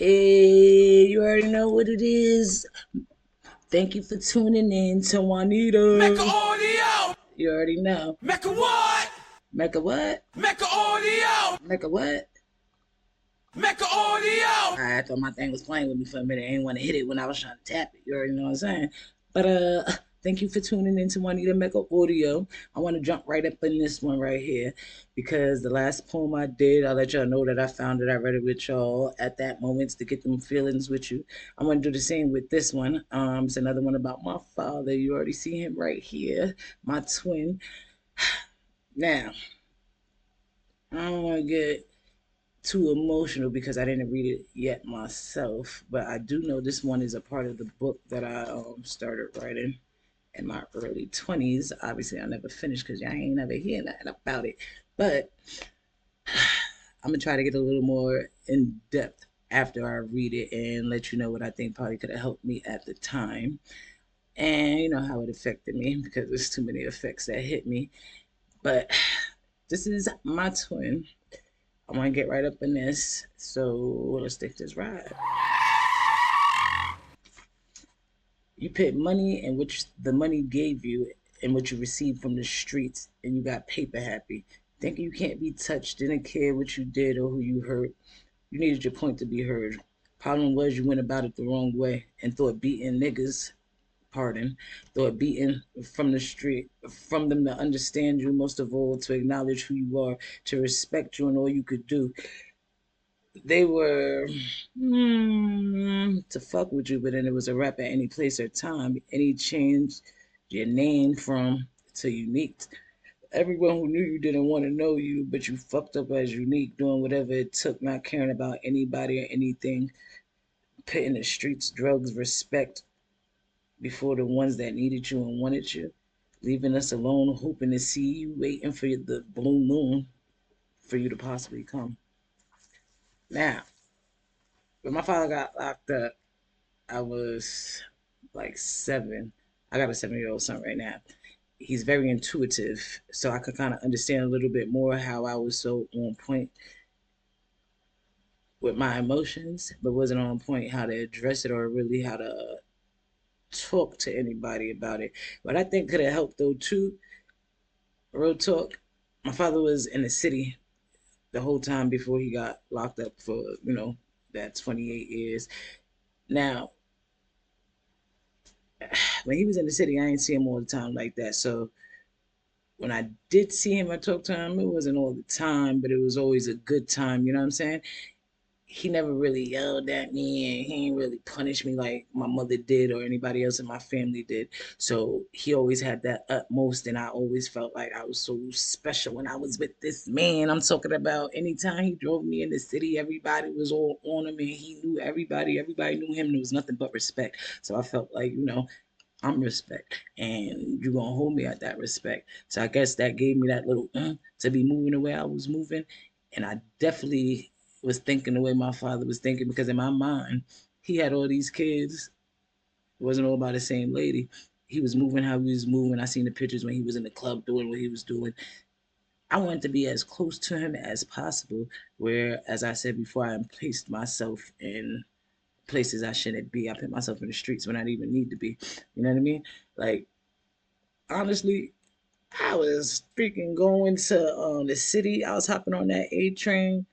Hey, you already know what it is. Thank you for tuning in to Mecca Juanita. audio. You already know. Mecca what? Mecca what? Mecca audio. Mecca what? Mecca audio. I thought my thing was playing with me for a minute. I didn't want to hit it when I was trying to tap it. You already know what I'm saying. But thank you for tuning in to Juanita Mecca Audio. I want to jump right up in this one right here because the last poem I did, I'll let y'all know that I found it. I read it with y'all at that moment to get them feelings with you. I'm gonna do the same with this one. It's another one about my father. You already see him right here, my twin. Now, I don't want to get too emotional because I didn't read it yet myself, but I do know this one is a part of the book that I started writing in my early 20s. Obviously, I never finished because y'all ain't never hear nothing about it, but I'm gonna try to get a little more in depth after I read it and let you know what I think probably could have helped me at the time and you know how it affected me because there's too many effects that hit me. But this is my twin. I want to get right up in this, so let's take this ride. You put money in which the money gave you and what you received from the streets, and you got paper happy. Thinking you can't be touched, didn't care what you did or who you hurt. You needed your point to be heard. Problem was you went about it the wrong way and thought beating niggas, pardon, thought beating from the street, from them to understand you, most of all, to acknowledge who you are, to respect you and all you could do. They were to fuck with you, but then it was a rap at any place or time. Any change your name from to unique. Everyone who knew you didn't want to know you, but you fucked up as unique, doing whatever it took, not caring about anybody or anything, putting the streets, drugs, respect before the ones that needed you and wanted you, leaving us alone, hoping to see you, waiting for the blue moon for you to possibly come. Now, when my father got locked up, I was like 7. I got a 7-year old son right now. He's very intuitive, so I could kind of understand a little bit more how I was so on point with my emotions, but wasn't on point how to address it or really how to talk to anybody about it. But I think could have helped though too. Real talk. My father was in the city the whole time before he got locked up for that 28 years. Now, when he was in the city, I ain't see him all the time like that. So when I did see him, I talked to him. It wasn't all the time, but it was always a good time. You know what I'm saying? He never really yelled at me and he didn't really punish me like my mother did or anybody else in my family did. So he always had that utmost, and I always felt like I was so special when I was with this man. I'm talking about anytime he drove me in the city, everybody was all on him and he knew everybody. Everybody knew him. There was nothing but respect. So I felt like, I'm respect, and you're gonna hold me at that respect. So I guess that gave me that little to be moving the way I was moving, and I definitely was thinking the way my father was thinking because in my mind he had all these kids. It wasn't all by the same lady. He was moving how he was moving. I seen the pictures when he was in the club doing what he was doing. I wanted to be as close to him as possible. Where, as I said before, I placed myself in places I shouldn't be. I put myself in the streets when I didn't even need to be. You know what I mean? Like honestly, I was freaking going to the city. I was hopping on that A train,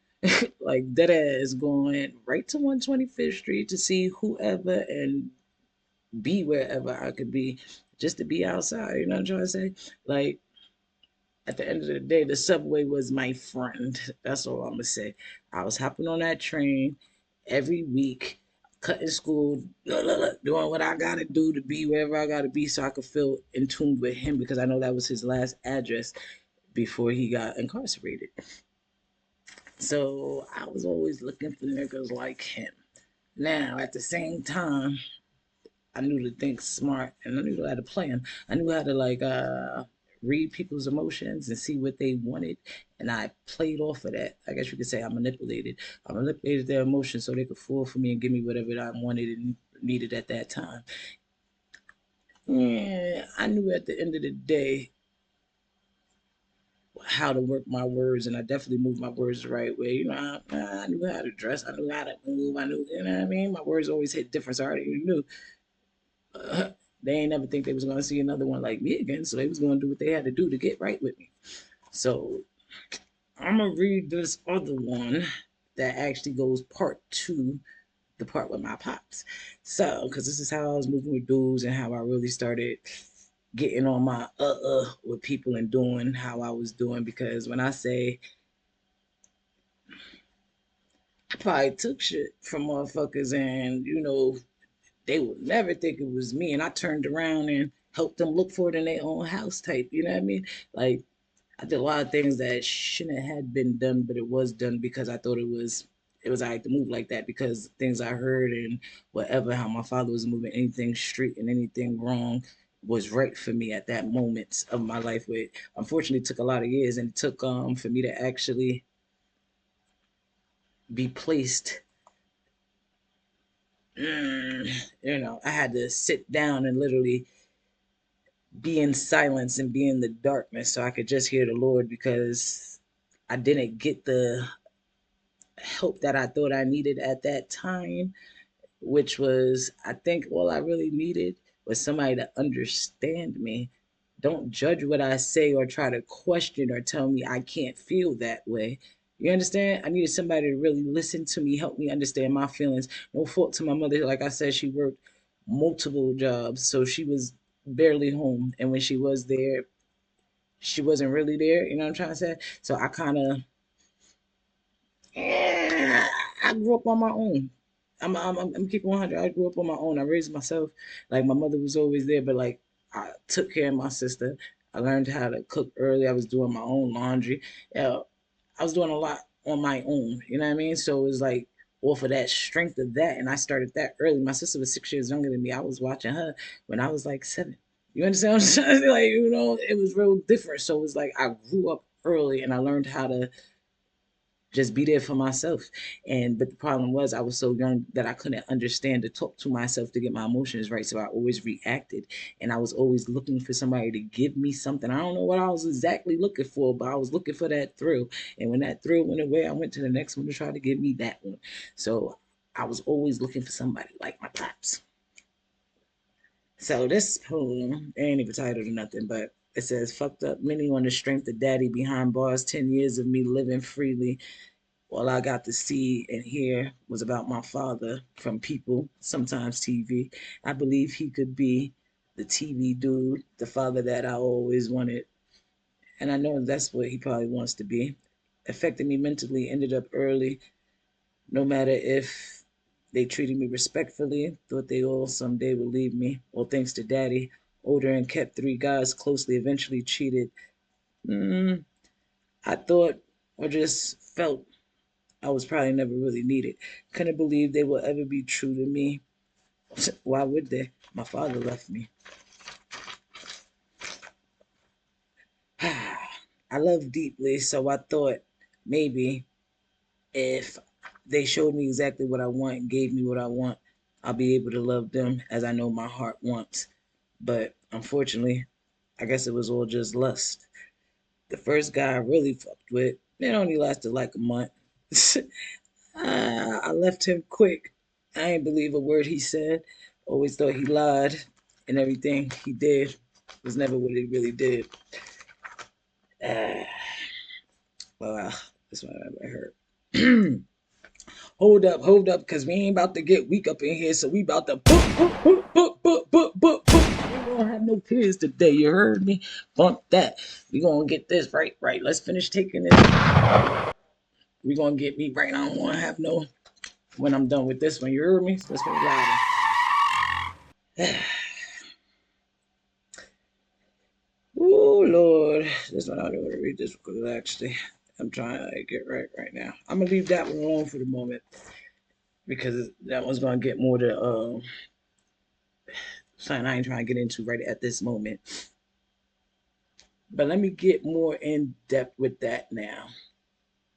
like dead ass, going right to 125th Street to see whoever and be wherever I could be, just to be outside. You know what I'm trying to say? Like at the end of the day, the subway was my friend. That's all I'm gonna say. I was hopping on that train every week, cutting school, doing what I gotta do to be wherever I gotta be, so I could feel in tune with him because I know that was his last address before he got incarcerated. So I was always looking for niggas like him. Now, at the same time, I knew to think smart and I knew how to play them. I knew how to read people's emotions and see what they wanted, and I played off of that. I guess you could say I manipulated. I manipulated their emotions so they could fall for me and give me whatever I wanted and needed at that time. Yeah, I knew at the end of the day how to work my words, and I definitely moved my words the right way. I knew how to dress, I knew how to move, I knew, you know what I mean. My words always hit different, so I already knew. Uh, they ain't never think they was gonna see another one like me again, so they was gonna do what they had to do to get right with me. So I'm gonna read this other one that actually goes part two, the part with my pops. So, because this is how I was moving with dudes and how I really started getting on my with people and doing how I was doing. Because when I say I probably took shit from motherfuckers, and they would never think it was me, and I turned around and helped them look for it in their own house type. You know what I mean? Like I did a lot of things that shouldn't have been done, but it was done because I thought it was I had to move like that because things I heard and whatever how my father was moving, anything straight and anything wrong was right for me at that moment of my life. Which unfortunately took a lot of years, and it took for me to actually be placed. I had to sit down and literally be in silence and be in the darkness so I could just hear the Lord, because I didn't get the help that I thought I needed at that time, which was, I think, all I really needed was somebody to understand me. Don't judge what I say or try to question or tell me I can't feel that way. You understand? I needed somebody to really listen to me, help me understand my feelings. No fault to my mother. Like I said, she worked multiple jobs, so she was barely home. And when she was there, she wasn't really there. You know what I'm trying to say? So I kind of I grew up on my own. I'm keeping 100. I grew up on my own. I raised myself. Like my mother was always there, but like I took care of my sister. I learned how to cook early. I was doing my own laundry. Yeah, I was doing a lot on my own. You know what I mean? So it was like off of that strength of that, and I started that early. My sister was 6 years younger than me. I was watching her when I was like 7. You understand what I'm trying to say? Like, it was real different. So it was like I grew up early and I learned how to just be there for myself. But the problem was I was so young that I couldn't understand to talk to myself to get my emotions right. So I always reacted, and I was always looking for somebody to give me something. I don't know what I was exactly looking for, but I was looking for that thrill. And when that thrill went away, I went to the next one to try to give me that one. So I was always looking for somebody like my pops. So this poem ain't even titled or nothing, but it says, fucked up many on the strength of daddy behind bars, 10 years of me living freely. All I got to see and hear was about my father from people, sometimes TV. I believe he could be the TV dude, the father that I always wanted. And I know that's what he probably wants to be. Affected me mentally, ended up early, no matter if they treated me respectfully, thought they all someday would leave me. All thanks to daddy, older and kept 3 guys closely, eventually cheated. Mm, I thought or just felt I was probably never really needed. Couldn't believe they will ever be true to me. Why would they? My father left me. I love deeply, so I thought maybe if they showed me exactly what I want and gave me what I want, I'll be able to love them as I know my heart wants. But unfortunately, I guess it was all just lust. The first guy I really fucked with, it only lasted like a month. I left him quick. I ain't believe a word he said. Always thought he lied, and everything he did was never what he really did. Uh, well, this one I heard. Hold up, because we ain't about to get weak up in here, so we about to we don't have no tears today, you heard me? Bump that. We gonna get this right. Let's finish taking this. We gonna get me right. I don't wanna have no when I'm done with this one, you heard me? So let's finish riding. Oh Lord, this one I don't want to read this because actually I'm trying to get right now. I'm gonna leave that one alone for the moment because that one's gonna get more to something I ain't trying to get into right at this moment. But let me get more in depth with that now.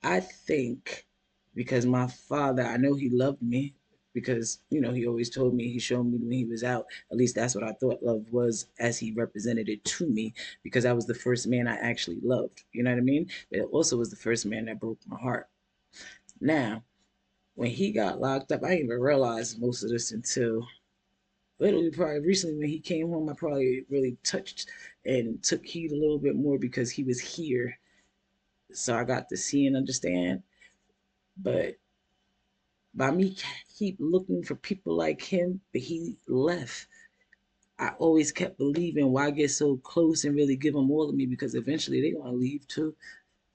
I think because my father, I know he loved me. because he always told me, he showed me when he was out. At least that's what I thought love was, as he represented it to me, because I was the first man I actually loved. You know what I mean? But it also was the first man that broke my heart. Now, when he got locked up, I didn't even realize most of this until literally probably recently when he came home. I probably really touched and took heed a little bit more because he was here, so I got to see and understand. But by me keep looking for people like him, but he left. I always kept believing, why get so close and really give them all of me, because eventually they're gonna leave too.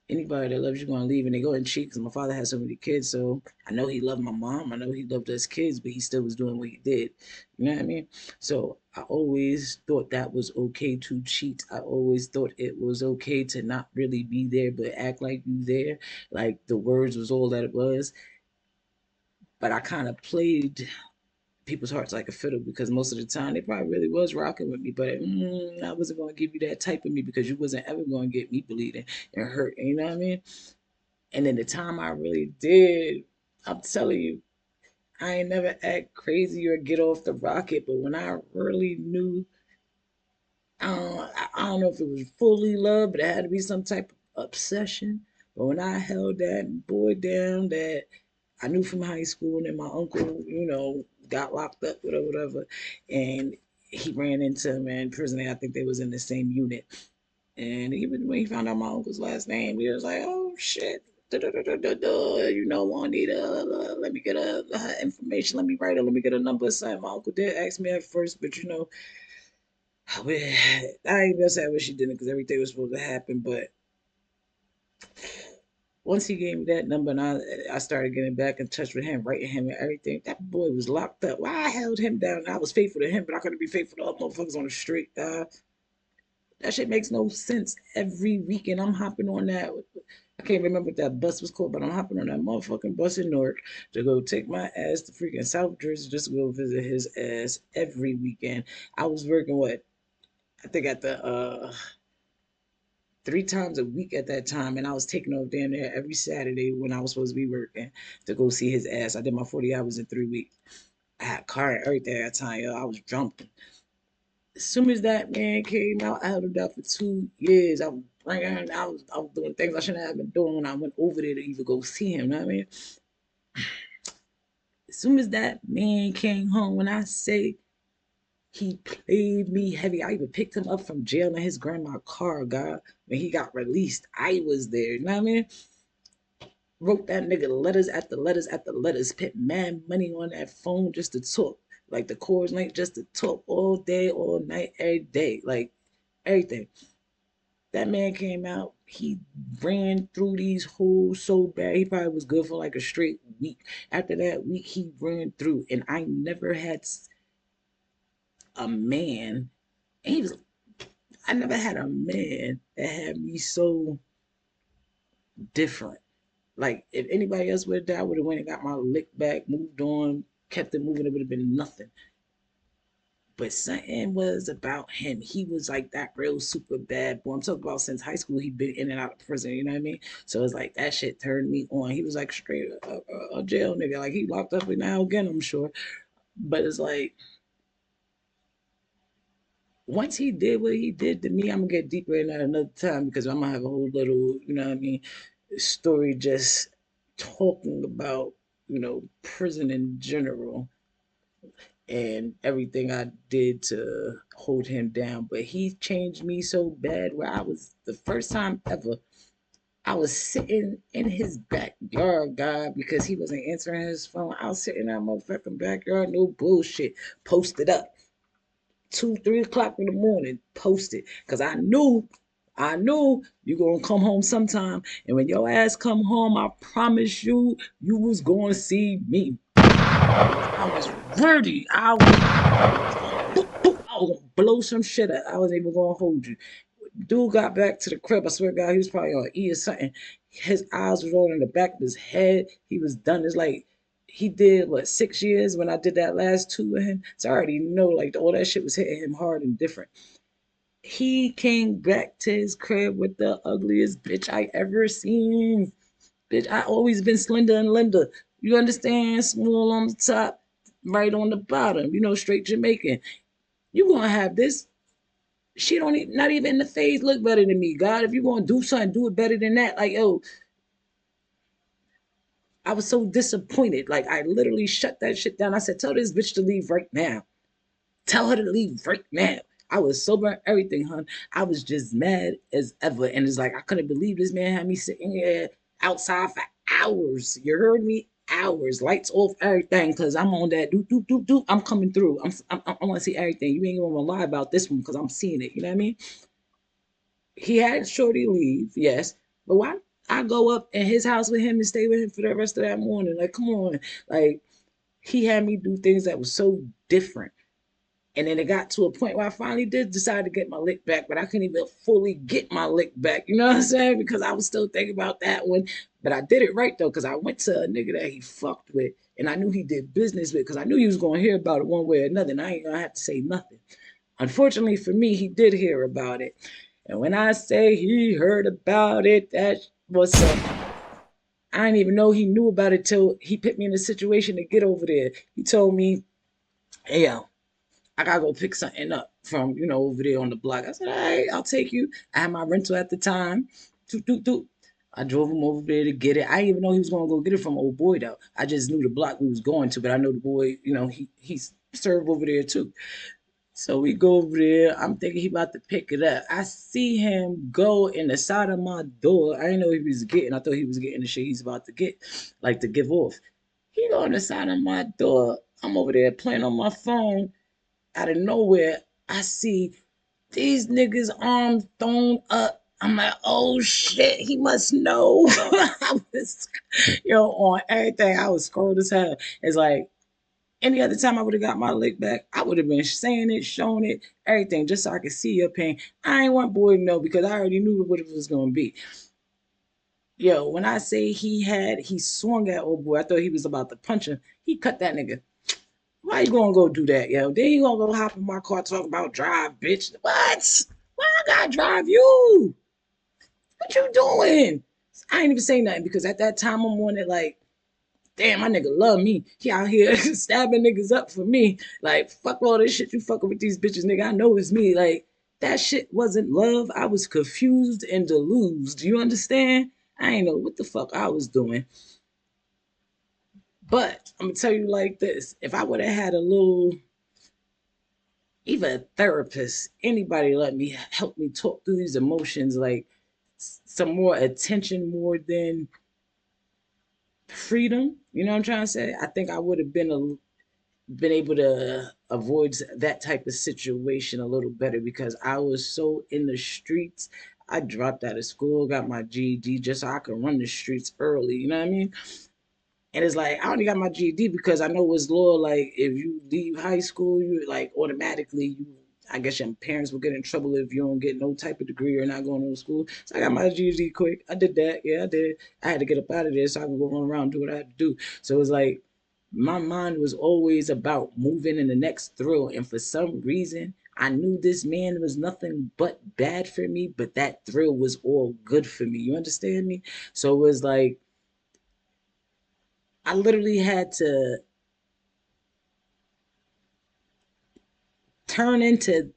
Anybody that loves you gonna leave, and they go and cheat. Because my father had so many kids, so I know he loved my mom. I know he loved us kids, but he still was doing what he did. You know what I mean? So I always thought that was okay to cheat. I always thought it was okay to not really be there, but act like you there. Like the words was all that it was. But I kind of played people's hearts like a fiddle, because most of the time they probably really was rocking with me, but I wasn't going to give you that type of me, because you wasn't ever going to get me bleeding and hurt. You know what I mean? And then the time I really did, I'm telling you, I ain't never act crazy or get off the rocket, but when I really knew, I don't know if it was fully love, but it had to be some type of obsession. But when I held that boy down, that I knew from high school, and then my uncle, got locked up, whatever, and he ran into him in prison. I think they was in the same unit. And even when he found out my uncle's last name, he was like, "Oh shit." Juanita, let me get her information. Let me write her. Let me get a number or something. My uncle did ask me at first, but I ain't gonna say I wish he didn't, because everything was supposed to happen. But once he gave me that number, and I started getting back in touch with him, writing him and everything, that boy was locked up. Well, I held him down. I was faithful to him, but I couldn't be faithful to other motherfuckers on the street. That shit makes no sense. Every weekend I'm hopping on that. I can't remember what that bus was called, but I'm hopping on that motherfucking bus in Newark to go take my ass to freaking South Jersey just to go visit his ass every weekend. I was working what, I think at the 3 times a week at that time, and I was taking off down there every Saturday when I was supposed to be working to go see his ass. I did my 40 hours in 3 weeks. I had a car and everything at that time, yo. I was jumping. As soon as that man came out, I held him down for 2 years. I was bringing, I was doing things I shouldn't have been doing when I went over there to even go see him. You know what I mean? As soon as that man came home, when I say he played me heavy, I even picked him up from jail in his grandma car, God. When he got released, I was there. You know what I mean? Wrote that nigga letters after letters after letters, spent mad money on that phone just to talk. Like the chorus link, just to talk all day, all night, every day. Like everything. That man came out. He ran through these holes so bad. He probably was good for like a straight week. After that week, he ran through, and I never had a man. And he was. I never had a man that had me so different. Like if anybody else would have died, I would have went and got my lick back, moved on, kept it moving. It would have been nothing. But something was about him. He was like that real super bad boy. I'm talking about since high school. He'd been in and out of prison. You know what I mean? So it's like that shit turned me on. He was like straight a jail nigga. Like he locked up now again, I'm sure. But it's like once he did what he did to me, I'm gonna get deeper in that another time, because I'm gonna have a whole little, what I mean, story just talking about, prison in general and everything I did to hold him down. But he changed me so bad where I was, the first time ever, I was sitting in his backyard, God, because he wasn't answering his phone. I was sitting in that motherfucking backyard, no bullshit, posted up. 2, 3 o'clock in the morning, posted. Cause I knew you gonna come home sometime. And when your ass come home, I promise you, you was gonna see me. I was ready. I was gonna blow some shit up. I wasn't even gonna hold you. Dude got back to the crib. I swear to God, he was probably on E or something. His eyes was rolling in the back of his head. He was done. It's like he did what, 6 years when I did that last two with him. So I already know like all that shit was hitting him hard and different. He came back to his crib with the ugliest bitch I ever seen. Bitch, I always been slender and limber. You understand? Small on the top, right on the bottom, straight Jamaican. You gonna have this. She don't even, not even in the face look better than me. God, if you gonna do something, do it better than that. Like, yo, I was so disappointed. Like, I literally shut that shit down. I said, tell this bitch to leave right now. Tell her to leave right now. I was sober and everything, hun. I was just mad as ever. And it's like, I couldn't believe this man had me sitting here outside for hours. You heard me? Hours. Lights off, everything. Because I'm on that do, do, do, do. I'm coming through. I want to see everything. You ain't going to lie about this one because I'm seeing it. You know what I mean? He had Shorty leave, yes. But why I go up in his house with him and stay with him for the rest of that morning? Like, come on. Like, he had me do things that was so different. And then it got to a point where I finally did decide to get my lick back, but I couldn't even fully get my lick back. You know what I'm saying? Because I was still thinking about that one. But I did it right though, because I went to a nigga that he fucked with, and I knew he did business with, because I knew he was gonna hear about it one way or another, and I ain't gonna have to say nothing. Unfortunately for me, he did hear about it. And when I say he heard about it, that was some. I didn't even know he knew about it till he put me in a situation to get over there. He told me, "Hey, yo, I gotta go pick something up from over there on the block." I said, "All right, I'll take you." I had my rental at the time. Doot, doot, doot. I drove him over there to get it. I didn't even know he was gonna go get it from old boy though. I just knew the block we was going to, but I know the boy. He's served over there too. So we go over there. I'm thinking he about to pick it up. I see him go in the side of my door. I didn't know he was getting. I thought he was getting the shit he's about to get, like to give off. He go on the side of my door. I'm over there playing on my phone. Out of nowhere, I see these niggas' arms thrown up. I'm like, oh shit, he must know. I was, on everything. I was scared as hell. It's like, any other time I would have got my lick back, I would have been saying it, showing it, everything, just so I could see your pain. I ain't want boy to know because I already knew what it was gonna be. Yo, when I say he swung at old boy, I thought he was about to punch him. He cut that nigga. Why you gonna go do that, yo? Then you gonna go hop in my car talk about drive, bitch. What? Why I gotta drive you? What you doing? I ain't even saying nothing because at that time I'm on it like, damn, my nigga love me. He out here stabbing niggas up for me. Like, fuck all this shit you fucking with these bitches, nigga. I know it's me. Like, that shit wasn't love. I was confused and deluged. Do you understand? I ain't know what the fuck I was doing. But I'm gonna tell you like this. If I would have had a little, even a therapist, anybody let me help me talk through these emotions, like some more attention more than freedom. You know what I'm trying to say? I think I would have been able to avoid that type of situation a little better because I was so in the streets. I dropped out of school, got my GED just so I could run the streets early. You know what I mean? And it's like I only got my GED because I know it's law. Like if you leave high school, you like automatically you. I guess your parents will get in trouble if you don't get no type of degree or not going to school. So I got my GED quick. I did that. Yeah, I did. I had to get up out of there so I could go run around and do what I had to do. So it's like my mind was always about moving in the next thrill. And for some reason, I knew this man was nothing but bad for me, but that thrill was all good for me. You understand me? So it was like I literally had to turn into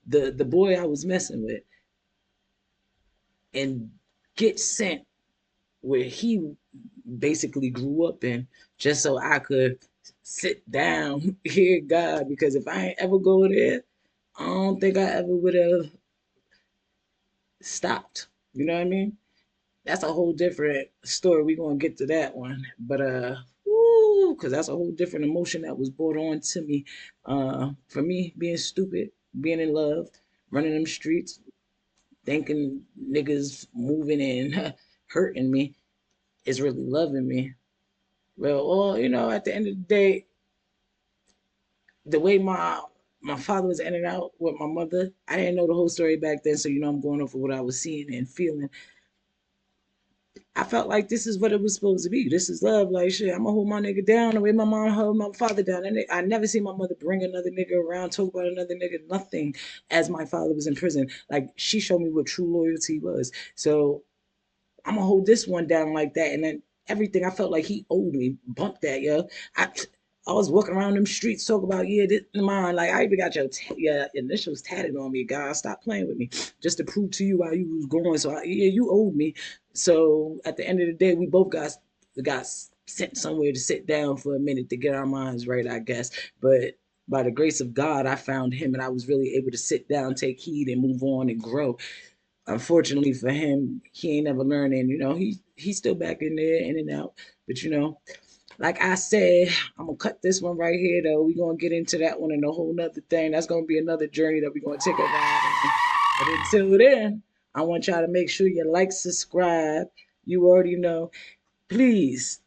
the boy I was messing with and get sent where he basically grew up in just so I could sit down, hear God. Because if I ain't ever go there, I don't think I ever would have stopped. You know what I mean? That's a whole different story. We're gonna get to that one. But because that's a whole different emotion that was brought on to me. For me, being stupid, being in love, running them streets, thinking niggas moving and hurting me is really loving me. Well, at the end of the day, the way my father was in and out with my mother, I didn't know the whole story back then. So I'm going off of what I was seeing and feeling. I felt like this is what it was supposed to be. This is love. Like shit, I'm gonna hold my nigga down the way my mom held my father down. And I never seen my mother bring another nigga around, talk about another nigga, nothing. As my father was in prison, like she showed me what true loyalty was. So I'm gonna hold this one down like that, and then everything I felt like he owed me, bump that, yo. I I was walking around them streets talking about, yeah, this mine. Like, I even got your initials tatted on me, God. Stop playing with me. Just to prove to you how you was going. So, yeah, you owed me. So, at the end of the day, we both got sent somewhere to sit down for a minute to get our minds right, I guess. But by the grace of God, I found him and I was really able to sit down, take heed, and move on and grow. Unfortunately for him, he ain't never learning. He's still back in there, in and out. But like I said, I'm gonna cut this one right here though. We're gonna get into that one and a whole nother thing. That's gonna be another journey that we're gonna take a ride on. But until then, I want y'all to make sure you like, subscribe. You already know. Please,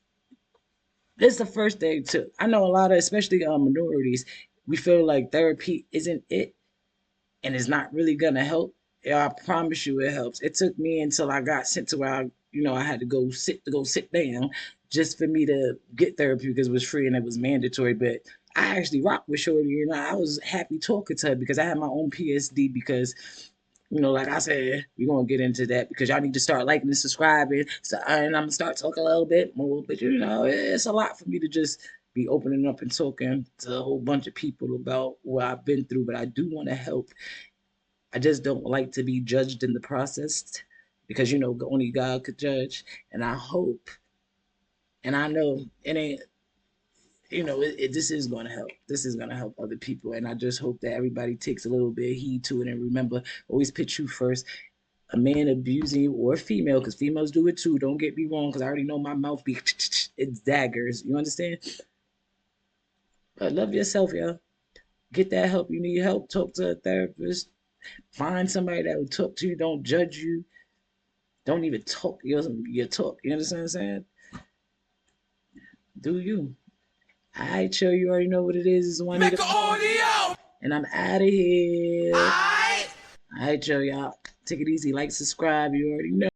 this is the first thing too. I know a lot of, especially minorities, we feel like therapy isn't it and it's not really gonna help. Yeah, I promise you it helps. It took me until I got sent to where I had to go sit down just for me to get therapy because it was free and it was mandatory. But I actually rocked with Shorty and I was happy talking to her because I had my own PSD because like I said, we're gonna get into that because y'all need to start liking and subscribing. So and I'm gonna start talking a little bit more, but it's a lot for me to just be opening up and talking to a whole bunch of people about what I've been through. But I do want to help. I just don't like to be judged in the process because only God could judge. And I hope, and I know it ain't. This is going to help. This is going to help other people, and I just hope that everybody takes a little bit of heed to it and remember, always put you first. A man abusing you or a female, because females do it too. Don't get me wrong, because I already know my mouth be it's daggers. You understand? But love yourself, yo. Get that help. You need help. Talk to a therapist. Find somebody that will talk to you. Don't judge you. Don't even talk your talk. You understand what I'm saying? Do you? All right, chill. You already know what it is. It's Juanita Mecca Moore, audio. and I'm out of here. Aight. All right, Joe, y'all. Take it easy. Like, subscribe. You already know.